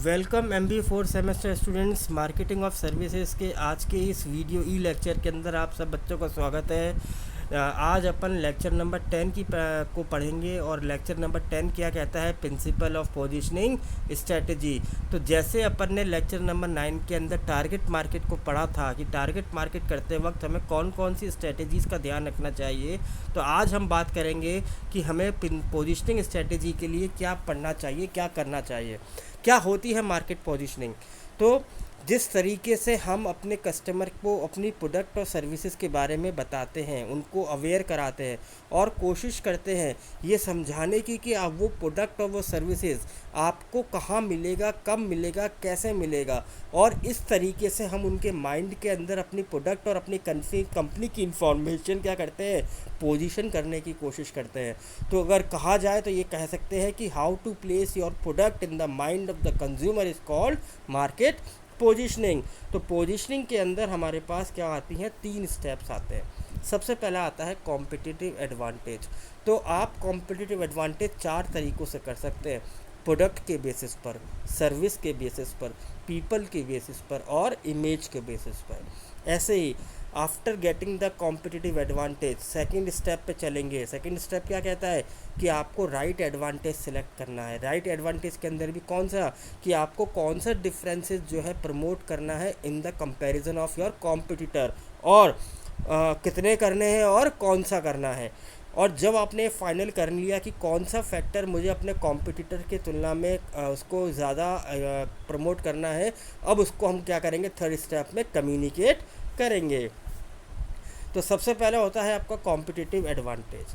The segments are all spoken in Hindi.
Welcome MBA 4 semester students marketing of services के आज के इस वीडियो लेक्चर के अंदर आप सब बच्चों का स्वागत है। आज अपन लेक्चर नंबर 10 को पढ़ेंगे और लेक्चर नंबर 10 क्या कहता है, प्रिंसिपल ऑफ पोजीशनिंग स्ट्रेटजी। तो जैसे अपन ने लेक्चर नंबर 9 के अंदर टारगेट मार्केट को पढ़ा था कि टारगेट मार्केट करते वक्त हमें कौन कौन सी स्ट्रेटजीज़ का ध्यान रखना चाहिए, तो आज हम बात करेंगे कि हमें पोजीशनिंग स्ट्रेटजी के लिए क्या पढ़ना चाहिए, क्या करना चाहिए, क्या होती है मार्केट पोजीशनिंग। तो जिस तरीके से हम अपने कस्टमर को अपनी प्रोडक्ट और सर्विसेज के बारे में बताते हैं, उनको अवेयर कराते हैं और कोशिश करते हैं ये समझाने की कि आप वो प्रोडक्ट और वो सर्विसेज आपको कहाँ मिलेगा, कब मिलेगा, कैसे मिलेगा, और इस तरीके से हम उनके माइंड के अंदर अपनी प्रोडक्ट और अपनी कंपनी की इंफॉर्मेशन क्या करते हैं, पोजीशन करने की कोशिश करते हैं। तो अगर कहा जाए तो ये कह सकते हैं कि how to place your product in the mind of the consumer is called market positioning. तो पोजीशनिंग के अंदर हमारे पास क्या आती हैं, 3 स्टेप्स आते हैं। सबसे पहला आता है कॉम्पिटिटिव एडवांटेज। तो आप कॉम्पिटिटिव एडवांटेज 4 तरीक़ों से कर सकते हैं, प्रोडक्ट के बेसिस पर, सर्विस के बेसिस पर, पीपल के बेसिस पर और इमेज के बेसिस पर। ऐसे ही after getting the competitive advantage second step पे चलेंगे। सेकंड स्टेप क्या कहता है कि आपको राइट एडवांटेज सेलेक्ट करना है। राइट एडवांटेज के अंदर भी कौन सा, कि आपको कौन सा डिफरेंसेस जो है प्रमोट करना है in the comparison of your competitor, और कितने करने हैं और कौन सा करना है। और जब आपने फाइनल कर लिया कि कौन सा फैक्टर मुझे अपने कॉम्पिटिटर की तुलना में उसको ज़्यादा प्रमोट करना है, अब उसको हम क्या करेंगे, थर्ड स्टेप में कम्युनिकेट करेंगे। तो सबसे पहला होता है आपका कॉम्पिटिटिव एडवांटेज।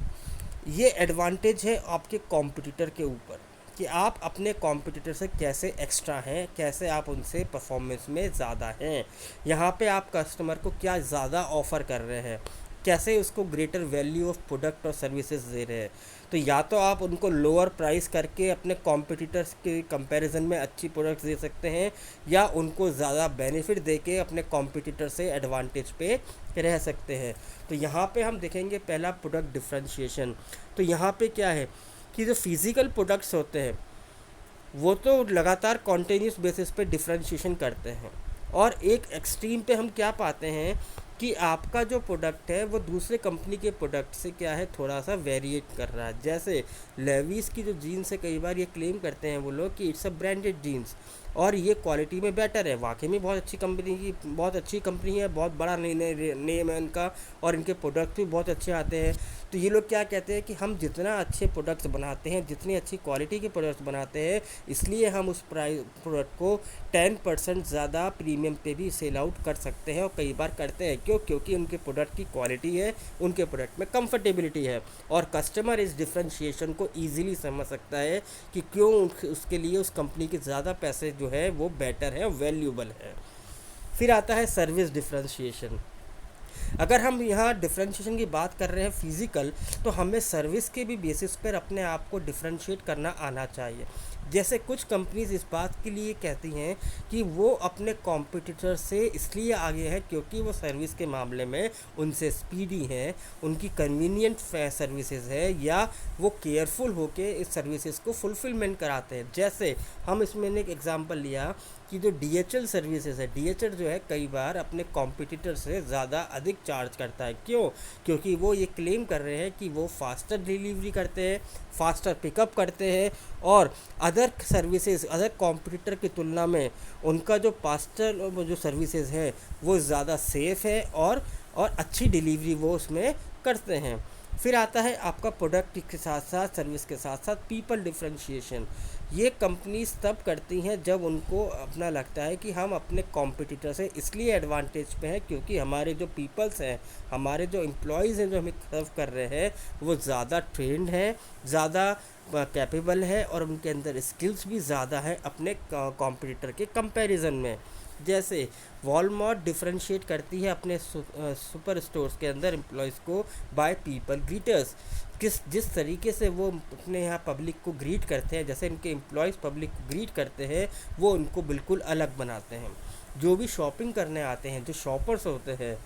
ये एडवांटेज है आपके कॉम्पिटिटर के ऊपर कि आप अपने कॉम्पिटिटर से कैसे एक्स्ट्रा हैं, कैसे आप उनसे परफॉर्मेंस में ज़्यादा हैं। यहाँ पे आप कस्टमर को क्या ज़्यादा ऑफ़र कर रहे हैं, कैसे उसको ग्रेटर वैल्यू ऑफ प्रोडक्ट और सर्विसेज दे रहे हैं। तो या तो आप उनको लोअर प्राइस करके अपने कॉम्पिटिटर्स के कंपैरिजन में अच्छी प्रोडक्ट्स दे सकते हैं, या उनको ज़्यादा बेनिफिट दे के अपने कॉम्पिटिटर से एडवांटेज पे रह सकते हैं। तो यहाँ पे हम देखेंगे पहला प्रोडक्ट डिफ्रेंशिएशन। तो यहाँ पे क्या है कि जो फिज़िकल प्रोडक्ट्स होते हैं वो तो लगातार कॉन्टीन्यूस बेसिस पे डिफ्रेंशिएशन करते हैं, और एक एक्सट्रीम पे हम क्या पाते हैं कि आपका जो प्रोडक्ट है वो दूसरे कंपनी के प्रोडक्ट से क्या है, थोड़ा सा वेरिएट कर रहा है। जैसे लेविस की जो जीन्स है, कई बार ये क्लेम करते हैं वो लोग कि इट्स अ ब्रांडेड जीन्स और ये क्वालिटी में बेटर है। वाकई में बहुत अच्छी कंपनी है, बहुत बड़ा नेम है इनका, और इनके प्रोडक्ट भी बहुत अच्छे आते हैं। तो ये लोग क्या कहते हैं कि हम जितना अच्छे प्रोडक्ट्स बनाते हैं, जितनी अच्छी क्वालिटी के प्रोडक्ट्स बनाते हैं, इसलिए हम उस प्रोडक्ट को 10% ज़्यादा प्रीमियम पे भी सेल आउट कर सकते हैं, और कई बार करते हैं। क्यों? क्योंकि उनके प्रोडक्ट की क्वालिटी है, उनके प्रोडक्ट में कंफर्टेबिलिटी है, और कस्टमर इस डिफ्रेंशिएशन को ईजिली समझ सकता है कि क्यों उसके लिए उस कंपनी के ज़्यादा पैसे जो है वो बेटर है, वैल्यूबल है। फिर आता है सर्विस डिफ्रेंशिएशन। अगर हम यहाँ डिफ्रेंशिएशन की बात कर रहे हैं फिज़िकल, तो हमें सर्विस के भी बेसिस पर अपने आप को डिफ्रेंशिएट करना आना चाहिए। जैसे कुछ कंपनीज इस बात के लिए कहती हैं कि वो अपने कॉम्पिटिटर से इसलिए आगे हैं क्योंकि वो सर्विस के मामले में उनसे स्पीडी हैं, उनकी कन्वीनियंट सर्विसेज है, या वो केयरफुल होके इस सर्विसेज को फुलफिलमेंट कराते हैं। जैसे हम इसमें एक एग्जांपल लिया कि जो DHL सर्विसेज है, DHL जो है कई बार अपने कॉम्पिटिटर से ज़्यादा अधिक चार्ज करता है। क्यों? क्योंकि वो ये क्लेम कर रहे हैं कि वो फास्टर डिलीवरी करते हैं, फास्टर पिकअप करते हैं, और अदर सर्विसेज, अदर कॉम्पिटिटर की तुलना में उनका जो पास्टल जो सर्विसेज है वो ज़्यादा सेफ़ है, और अच्छी डिलीवरी वो उसमें करते हैं। फिर आता है आपका प्रोडक्ट के साथ साथ, सर्विस के साथ साथ पीपल डिफ्रेंशिएशन। ये कंपनीज तब करती हैं जब उनको अपना लगता है कि हम अपने कॉम्पिटिटर से इसलिए एडवांटेज पे हैं क्योंकि हमारे जो पीपल्स हैं, हमारे जो एम्प्लॉयज़ हैं जो हमें सर्व कर रहे हैं, वो ज़्यादा ट्रेंड हैं, ज़्यादा कैपेबल है, और उनके अंदर स्किल्स भी ज़्यादा है अपने कॉम्पिटिटर के कंपैरिजन में। जैसे वॉलमार्ट डिफरेंशिएट करती है अपने सुपर स्टोर्स के अंदर एम्प्लॉयज़ को बाय पीपल ग्रीटर्स। जिस तरीके से वो अपने यहाँ पब्लिक को ग्रीट करते हैं, जैसे इनके एम्प्लॉयज़ पब्लिक को ग्रीट करते हैं, वो उनको बिल्कुल अलग बनाते हैं। जो भी शॉपिंग करने आते हैं, जो शॉपर्स होते हैं,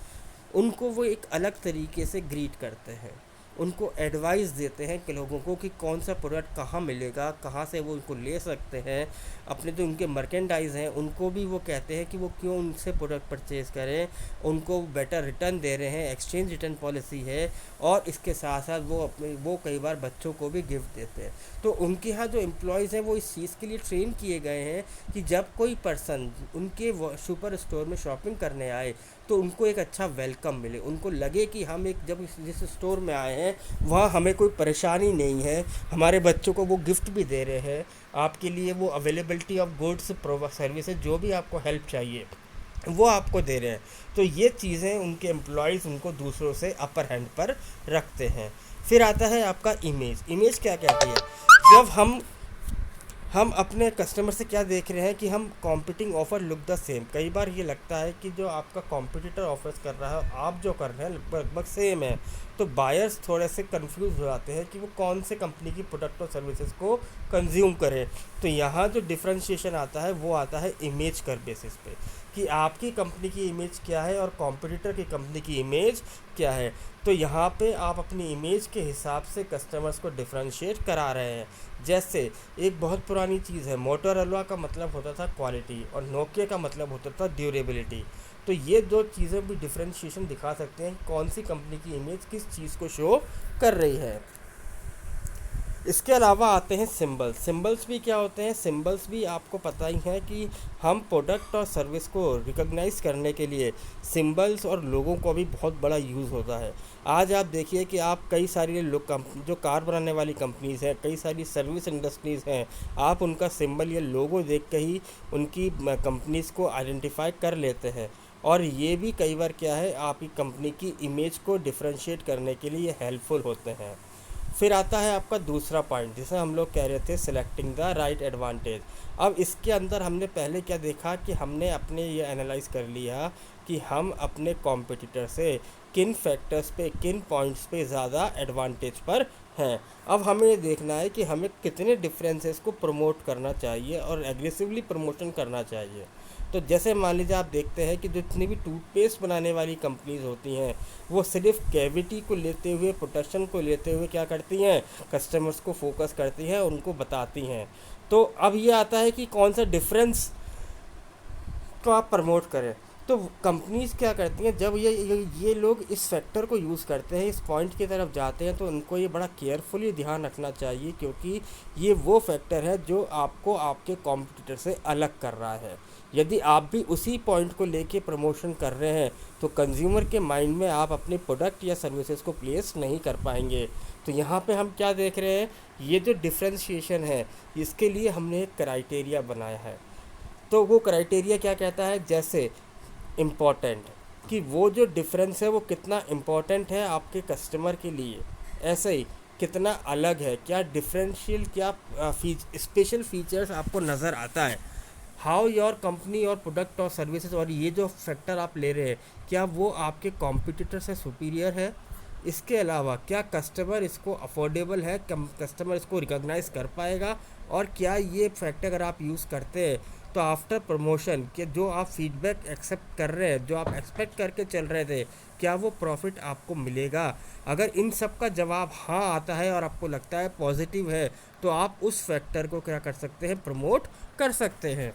उनको वो एक अलग तरीके से ग्रीट करते हैं। उनको एडवाइस देते हैं कि लोगों को कि कौन सा प्रोडक्ट कहाँ मिलेगा, कहाँ से वो उनको ले सकते हैं। अपने जो उनके मर्केंडाइज हैं उनको भी वो कहते हैं कि वो क्यों उनसे प्रोडक्ट परचेज़ करें, उनको बेटर रिटर्न दे रहे हैं, एक्सचेंज रिटर्न पॉलिसी है। और इसके साथ साथ वो कई बार बच्चों को भी गिफ्ट देते हैं। तो उनके यहाँ जो एम्प्लॉयज़ हैं वो इस चीज़ के लिए ट्रेन किए गए हैं कि जब कोई पर्सन उनके सुपर स्टोर में शॉपिंग करने आए तो उनको एक अच्छा वेलकम मिले, उनको लगे कि हम एक जब जिस स्टोर में आए हैं वहाँ हमें कोई परेशानी नहीं है, हमारे बच्चों को वो गिफ्ट भी दे रहे हैं, आपके लिए वो अवेलेबिलिटी ऑफ गुड्स सर्विसेज जो भी आपको हेल्प चाहिए वो आपको दे रहे हैं। तो ये चीज़ें उनके एम्प्लॉयज़ उनको दूसरों से अपर हैंड पर रखते हैं। फिर आता है आपका इमेज। इमेज क्या कहती है? जब हम अपने कस्टमर से क्या देख रहे हैं कि हम competing offer look the same. कई बार ये लगता है कि जो आपका कॉम्पिटिटर ऑफर्स कर रहा है आप जो कर रहे हैं लगभग सेम है, तो बायर्स थोड़े से कंफ्यूज हो जाते हैं कि वो कौन से कंपनी की प्रोडक्ट और सर्विसेज को कंज्यूम करें। तो यहाँ जो डिफ्रेंशिएशन आता है वो आता है इमेज कर बेसिस पे कि आपकी कंपनी की इमेज क्या है और कॉम्पिटिटर की कंपनी की इमेज क्या है। तो यहाँ पे आप अपनी इमेज के हिसाब से कस्टमर्स को डिफ्रेंशिएट करा रहे हैं। जैसे एक बहुत पुरानी चीज़ है, मोटोरोला का मतलब होता था क्वालिटी और नोकिया का मतलब होता था ड्यूरेबिलिटी। तो ये दो चीज़ें भी डिफ्रेंशिएशन दिखा सकते हैं कौन सी कंपनी की इमेज किस चीज़ को शो कर रही है। इसके अलावा आते हैं सिंबल्स। सिंबल्स भी क्या होते हैं? सिंबल्स भी आपको पता ही है कि हम प्रोडक्ट और सर्विस को रिकॉग्नाइज करने के लिए सिंबल्स और लोगों को भी बहुत बड़ा यूज़ होता है। आज आप देखिए कि आप कई सारी जो कार बनाने वाली कंपनीज़ हैं, कई सारी सर्विस इंडस्ट्रीज़ हैं, आप उनका सिंबल या लोगो देख के ही उनकी कंपनीज़ को आइडेंटिफाई कर लेते हैं। और ये भी कई बार क्या है, आपकी कंपनी की इमेज को डिफ्रेंशिएट करने के लिए हेल्पफुल होते हैं। फिर आता है आपका दूसरा पॉइंट, जिसे हम लोग कह रहे थे सिलेक्टिंग द राइट एडवांटेज। अब इसके अंदर हमने पहले क्या देखा कि हमने अपने ये एनालाइज कर लिया कि हम अपने कॉम्पिटिटर से किन फैक्टर्स पे, किन पॉइंट्स पे ज़्यादा एडवांटेज पर हैं। अब हमें ये देखना है कि हमें कितने डिफरेंसेस को प्रमोट करना चाहिए और एग्रेसिवली प्रमोशन करना चाहिए। तो जैसे मान लीजिए आप देखते हैं कि जितनी भी टूथपेस्ट बनाने वाली कंपनीज होती हैं वो सिर्फ कैविटी को लेते हुए, प्रोटेक्शन को लेते हुए क्या करती हैं, कस्टमर्स को फोकस करती हैं, उनको बताती हैं। तो अब ये आता है कि कौन सा डिफरेंस को आप प्रमोट करें। तो कंपनीज़ क्या करती हैं, जब ये लोग इस फैक्टर को यूज़ करते हैं, इस पॉइंट की तरफ जाते हैं, तो उनको ये बड़ा केयरफुली ध्यान रखना चाहिए क्योंकि ये वो फैक्टर है जो आपको आपके कॉम्पिटिटर से अलग कर रहा है। यदि आप भी उसी पॉइंट को लेके प्रमोशन कर रहे हैं तो कंज्यूमर के माइंड में आप अपने प्रोडक्ट या सर्विसेज को प्लेस नहीं कर पाएंगे। तो यहाँ पे हम क्या देख रहे हैं, ये जो डिफ्रेंशिएशन है इसके लिए हमने एक क्राइटेरिया बनाया है। तो वो क्राइटेरिया क्या कहता है, जैसे इम्पॉर्टेंट, कि वो जो डिफरेंस है वो कितना इम्पॉर्टेंट है आपके कस्टमर के लिए, ऐसे ही कितना अलग है, क्या डिफरेंशियल, क्या स्पेशल फीचर्स आपको नज़र आता है, हाउ योर कंपनी और प्रोडक्ट और सर्विसेज और ये जो फैक्टर आप ले रहे हैं क्या वो आपके कॉम्पिटिटर से सुपीरियर है। इसके अलावा क्या कस्टमर इसको अफोर्डेबल है, कस्टमर इसको रिकॉग्नाइज कर पाएगा, और क्या ये फैक्टर अगर आप यूज़ करते हैं तो आफ्टर प्रमोशन के जो आप फीडबैक एक्सेप्ट कर रहे हैं, जो आप एक्सपेक्ट करके चल रहे थे, क्या वो प्रॉफिट आपको मिलेगा। अगर इन सब का जवाब हाँ आता है और आपको लगता है पॉजिटिव है तो आप उस फैक्टर को क्या कर सकते हैं, प्रमोट कर सकते हैं।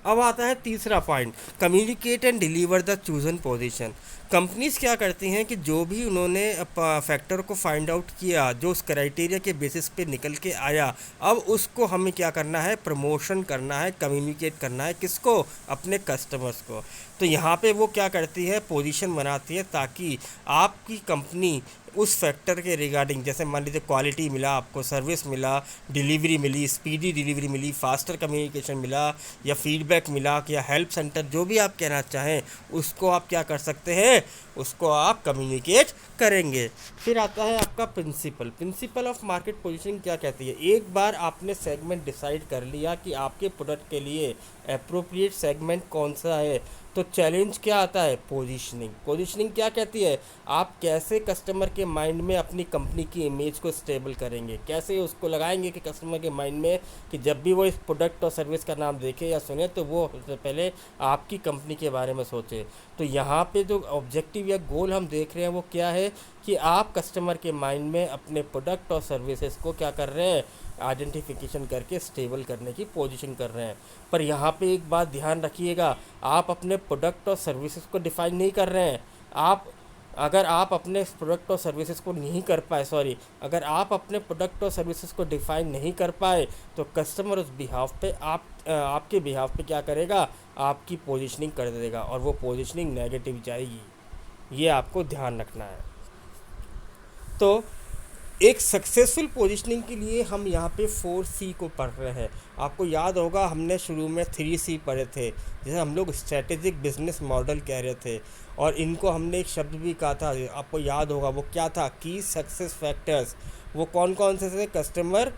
अब आता है तीसरा point, communicate and deliver the chosen position. Companies क्या करती हैं कि जो भी उन्होंने फैक्टर को फाइंड आउट किया, जो उस क्राइटेरिया के बेसिस पे निकल के आया, अब उसको हमें क्या करना है, प्रमोशन करना है, कम्युनिकेट करना है, किसको, अपने कस्टमर्स को। तो यहाँ पे वो क्या करती है, पोजीशन बनाती है ताकि आपकी कंपनी उस फैक्टर के रिगार्डिंग, जैसे मान लीजिए क्वालिटी मिला आपको, सर्विस मिला, डिलीवरी मिली, स्पीडी डिलीवरी मिली, फास्टर कम्युनिकेशन मिला, या फीडबैक मिला, या हेल्प सेंटर, जो भी आप कहना चाहें उसको आप क्या कर सकते हैं, उसको आप कम्युनिकेट करेंगे। फिर आता है आपका प्रिंसिपल ऑफ मार्केट पोजीशनिंग क्या कहती है। एक बार आपने सेगमेंट डिसाइड कर लिया कि आपके प्रोडक्ट के लिए अप्रोप्रिएट सेगमेंट कौन सा है, तो चैलेंज क्या आता है? पोजीशनिंग। पोजीशनिंग क्या कहती है? आप कैसे कस्टमर के माइंड में अपनी कंपनी की इमेज को स्टेबल करेंगे, कैसे उसको लगाएंगे कि कस्टमर के माइंड में कि जब भी वो इस प्रोडक्ट और सर्विस का नाम देखे या सुने तो वो सबसे पहले आपकी कंपनी के बारे में सोचे। तो यहाँ पे जो ऑब्जेक्टिव या गोल हम देख रहे हैं वो क्या है कि आप कस्टमर के माइंड में अपने प्रोडक्ट और सर्विसेज को क्या कर रहे हैं? आइडेंटिफिकेशन करके स्टेबल करने की पोजीशन कर रहे हैं। पर यहाँ पे एक बात ध्यान रखिएगा, आप अपने प्रोडक्ट और सर्विसेज को डिफाइन नहीं कर रहे हैं। आप अगर आप अपने प्रोडक्ट और सर्विसेज को नहीं कर पाए सॉरी अगर आप अपने प्रोडक्ट और सर्विसेज को डिफाइन नहीं कर पाए तो कस्टमर उस बिहाफ पे आपके बिहाफ पे क्या करेगा? आपकी पोजीशनिंग कर देगा और वो पोजीशनिंग नेगेटिव जाएगी। ये आपको ध्यान रखना है। तो एक सक्सेसफुल पोजीशनिंग के लिए हम यहाँ पे 4C को पढ़ रहे हैं। आपको याद होगा हमने शुरू में 3C पढ़े थे, जैसे हम लोग स्ट्रेटेजिक बिजनेस मॉडल कह रहे थे, और इनको हमने एक शब्द भी कहा था, आपको याद होगा वो क्या था? की सक्सेस फैक्टर्स। वो कौन कौन से थे? कस्टमर,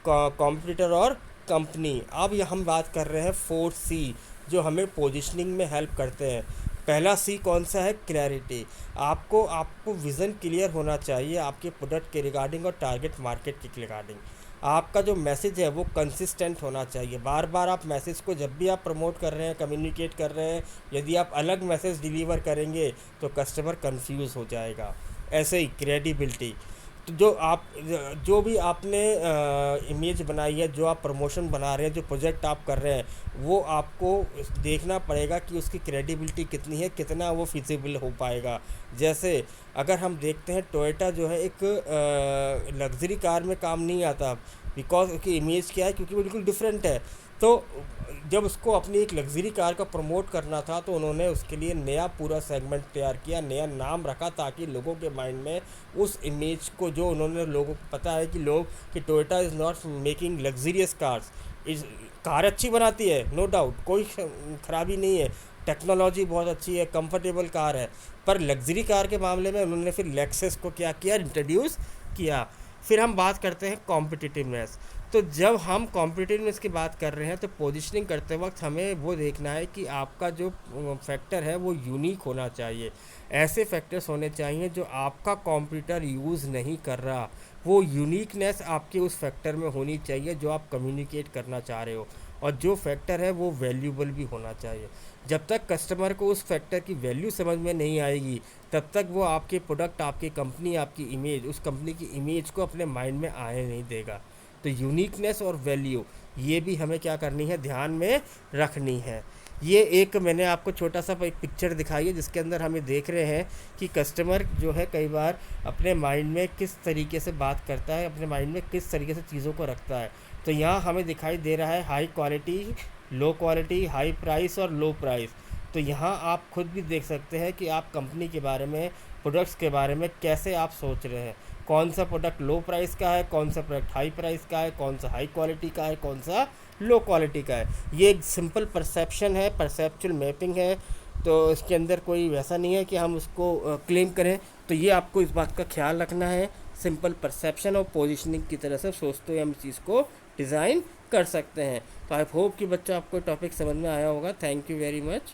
कॉम्पिटिटर और कंपनी। अब ये हम बात कर रहे हैं 4C जो हमें पोजीशनिंग में हेल्प करते हैं। पहला सी कौन सा है? क्लैरिटी। आपको विज़न क्लियर होना चाहिए आपके प्रोडक्ट के रिगार्डिंग और टारगेट मार्केट के रिगार्डिंग। आपका जो मैसेज है वो कंसिस्टेंट होना चाहिए। बार बार आप मैसेज को जब भी आप प्रमोट कर रहे हैं, कम्युनिकेट कर रहे हैं, यदि आप अलग मैसेज डिलीवर करेंगे तो कस्टमर कंफ्यूज हो जाएगा। ऐसे ही क्रेडिबिलिटी। तो जो भी आपने इमेज बनाई है, जो आप प्रमोशन बना रहे हैं, जो प्रोजेक्ट आप कर रहे हैं, वो आपको देखना पड़ेगा कि उसकी क्रेडिबिलिटी कितनी है, कितना वो फिजिबल हो पाएगा। जैसे अगर हम देखते हैं टोयोटा जो है एक लग्जरी कार में काम नहीं आता, बिकॉज उसकी इमेज क्या है? क्योंकि वो बिल्कुल डिफरेंट है। तो जब उसको अपनी एक लग्जरी कार का प्रमोट करना था तो उन्होंने उसके लिए नया पूरा सेगमेंट तैयार किया, नया नाम रखा, ताकि लोगों के माइंड में उस इमेज को, जो उन्होंने लोगों को पता है कि Toyota is not making luxurious cars, इस कार अच्छी बनाती है, नो डाउट, कोई खराबी नहीं है, टेक्नोलॉजी बहुत अच्छी है, कंफर्टेबल कार है, पर लग्जरी कार के मामले में उन्होंने फिर लेक्सस को क्या किया? इंट्रोड्यूस किया। फिर हम बात करते हैं कॉम्पिटिटिवनेस। तो जब हम कॉम्पिटिटिवनेस की बात कर रहे हैं तो पोजीशनिंग करते वक्त हमें वो देखना है कि आपका जो फैक्टर है वो यूनिक होना चाहिए। ऐसे फैक्टर्स होने चाहिए जो आपका कॉम्पिटिटर यूज़ नहीं कर रहा। वो यूनिकनेस आपके उस फैक्टर में होनी चाहिए जो आप कम्युनिकेट करना चाह रहे हो, और जो फैक्टर है वो वैल्यूबल भी होना चाहिए। जब तक कस्टमर को उस फैक्टर की वैल्यू समझ में नहीं आएगी तब तक वो आपके प्रोडक्ट, आपकी कंपनी, आपकी इमेज, उस कंपनी की इमेज को अपने माइंड में आने नहीं देगा। तो यूनिकनेस और वैल्यू ये भी हमें क्या करनी है? ध्यान में रखनी है। ये एक मैंने आपको छोटा सा एक पिक्चर दिखाई है जिसके अंदर हमें देख रहे हैं कि कस्टमर जो है कई बार अपने माइंड में किस तरीके से बात करता है, अपने माइंड में किस तरीके से चीज़ों को रखता है। तो यहाँ हमें दिखाई दे रहा है high quality, low quality, high price और लो प्राइस। तो यहाँ आप खुद भी देख सकते हैं कि आप कंपनी के बारे में, प्रोडक्ट्स के बारे में कैसे आप सोच रहे हैं। कौन सा प्रोडक्ट लो प्राइस का है, कौन सा प्रोडक्ट हाई प्राइस का है, कौन सा हाई क्वालिटी का है, कौन सा लो क्वालिटी का है। ये एक सिंपल परसेप्शन है, परसेप्चुअल मैपिंग है। तो इसके अंदर कोई वैसा नहीं है कि हम उसको क्लेम करें। तो ये आपको इस बात का ख्याल रखना है। सिंपल परसेप्शन और पोजीशनिंग की तरह से सोचते हुए हम इस चीज़ को डिज़ाइन कर सकते हैं। तो आई होप कि बच्चा आपको टॉपिक समझ में आया होगा। Thank you very much.